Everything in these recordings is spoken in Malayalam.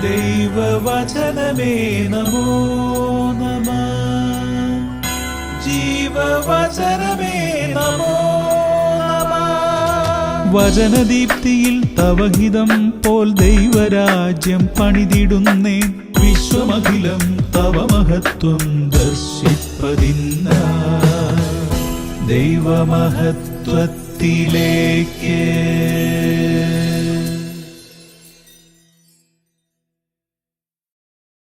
ദൈവവചനമേ നമോ നമഃ. ജീവവചനമേ നമോ നമഃ. വചനദീപ്തിയിൽ തവഹിതം പോൽ ദൈവരാജ്യം പണിതിടുന്നേ. വിശ്വമഖിലം തവ മഹത്വം ദർശിപ്പതിന്ന ദൈവമഹത്വത്തിലേക്ക്.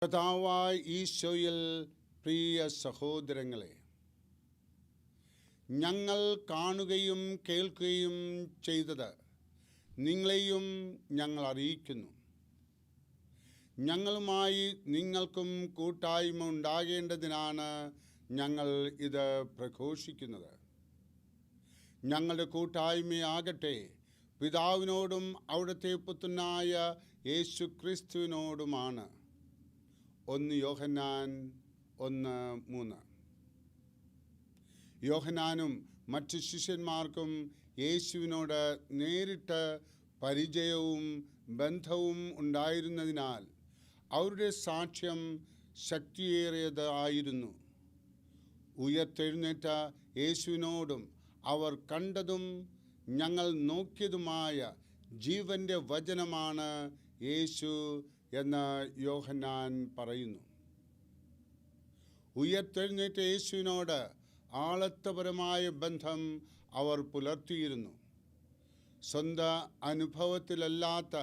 കർത്താവായ ഈശോയിൽ പ്രിയ സഹോദരങ്ങളെ, ഞങ്ങൾ കാണുകയും കേൾക്കുകയും ചെയ്തത് നിങ്ങളെയും ഞങ്ങൾ അറിയിക്കുന്നു. ഞങ്ങളുമായി നിങ്ങൾക്കും കൂട്ടായ്മ ഉണ്ടാകേണ്ടതിനാണ് ഞങ്ങൾ ഇത് പ്രഘോഷിക്കുന്നത്. ഞങ്ങളുടെ കൂട്ടായ്മയാകട്ടെ പിതാവിനോടും അവിടുത്തെ പുത്രനായ യേശു ക്രിസ്തുവിനോടുമാണ്. 1 യോഹന്നാൻ 1:3. യോഹന്നാനും മറ്റു ശിഷ്യന്മാർക്കും യേശുവിനോട് നേരിട്ട് പരിചയവും ബന്ധവും ഉണ്ടായിരുന്നതിനാൽ അവരുടെ സാക്ഷ്യം ശക്തിയേറിയതായിരുന്നു. ഉയർത്തെഴുന്നേറ്റ യേശുവിനോടും അവർ കണ്ടതും ഞങ്ങൾ നോക്കിയതുമായ ജീവന്റെ വചനമാണ് യേശു എന്ന് യോഹന്നാൻ പറയുന്നു. ഉയർത്തെഴുന്നേറ്റ യേശുവിനോട് ആളത്വപരമായ ബന്ധം അവർ പുലർത്തിയിരുന്നു. സ്വന്തം അനുഭവത്തിലല്ലാത്ത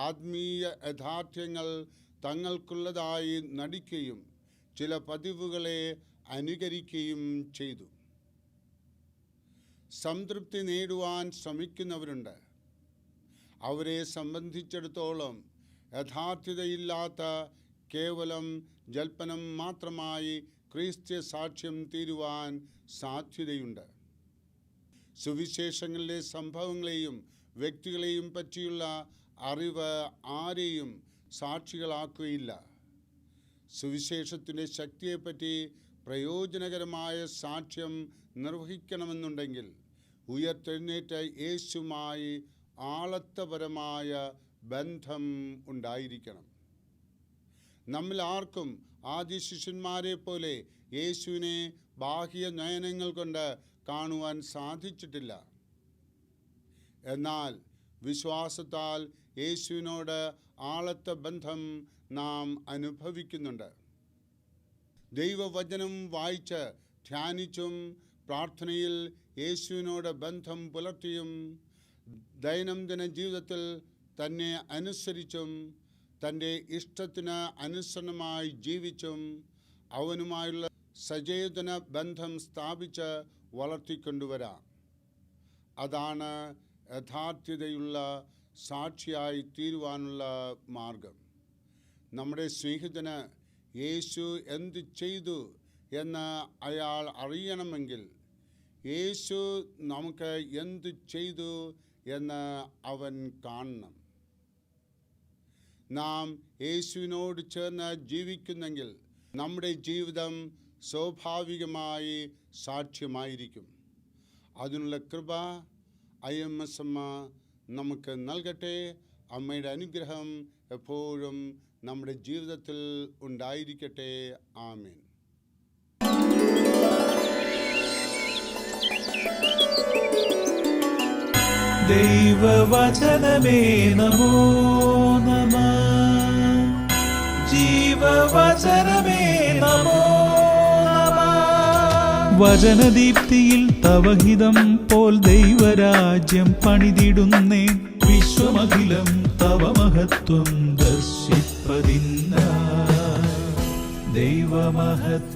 ആത്മീയ യഥാർത്ഥ്യങ്ങൾ തങ്ങൾക്കുള്ളതായി നടിക്കുകയും ചില പതിവുകളെ അനുകരിക്കുകയും ചെയ്തു. സംതൃപ്തി നേടുവാൻ ശ്രമിക്കുന്നവരുണ്ട്. അവരെ സംബന്ധിച്ചിടത്തോളം യഥാർത്ഥതയില്ലാത്ത കേവലം ജൽപ്പനം മാത്രമായി ക്രിസ്ത്യ സാക്ഷ്യം തീരുവാൻ സാധ്യതയുണ്ട്. സുവിശേഷങ്ങളിലെ സംഭവങ്ങളെയും വ്യക്തികളെയും പറ്റിയുള്ള അറിവ് ആരെയും സാക്ഷികളാക്കുകയില്ല. സുവിശേഷത്തിൻ്റെ ശക്തിയെപ്പറ്റി പ്രയോജനകരമായ സാക്ഷ്യം നിർവഹിക്കണമെന്നുണ്ടെങ്കിൽ ഉയർത്തെഴുന്നേറ്റ യേശുവുമായി ആളത്വപരമായ ബന്ധം ഉണ്ടായിരിക്കണം. നമ്മിൽ ആർക്കും ആദ്യ ശിഷ്യന്മാരെ പോലെ യേശുവിനെ ബാഹ്യ നയനങ്ങൾ കൊണ്ട് കാണുവാൻ സാധിച്ചിട്ടില്ല. എന്നാൽ വിശ്വാസത്താൽ യേശുവിനോട് ആളത്വ ബന്ധം നാം അനുഭവിക്കുന്നുണ്ട്. ദൈവവചനം വായിച്ച് ധ്യാനിച്ചും പ്രാർത്ഥനയിൽ യേശുവിനോട് ബന്ധം പുലർത്തിയും ദൈനംദിന ജീവിതത്തിൽ തന്നെ അനുസരിച്ചും തൻ്റെ ഇഷ്ടത്തിന് അനുസരണമായി ജീവിച്ചും അവനുമായുള്ള സചേതന ബന്ധം സ്ഥാപിച്ച് വളർത്തിക്കൊണ്ടുവരാം. അതാണ് യഥാർത്ഥതയുള്ള സാക്ഷിയായി തീരുവാനുള്ള മാർഗം. നമ്മുടെ സ്നേഹിതന് യേശു എന്ത് ചെയ്തു എന്ന് അയാൾ അറിയണമെങ്കിൽ യേശു നമുക്ക് എന്ത് ചെയ്തു എന്ന് അവൻ കാണണം. നാം യേശുവിനോട് ചേർന്ന് ജീവിക്കുന്നെങ്കിൽ നമ്മുടെ ജീവിതം സ്വാഭാവികമായി സാക്ഷ്യമായിരിക്കും. അതിനുള്ള കൃപ IMS അമ്മ നമുക്ക് നൽകട്ടെ. അമ്മയുടെ അനുഗ്രഹം എപ്പോഴും നമ്മുടെ ജീവിതത്തിൽ ഉണ്ടായിരിക്കട്ടെ. ആമേൻ. ദൈവവചനമേ നമോ നമഃ. ജീവവചനമേ നമോ നമഃ. വചനദീപ്തിയിൽ തവഹിതം പോൽ ദൈവരാജ്യം പണിതിടുന്നേ. വിശ്വമഖിലം തവ മഹത്വം ദർശിപ്പതിന്ന ദൈവമഹത്വത്തിലേക്ക്.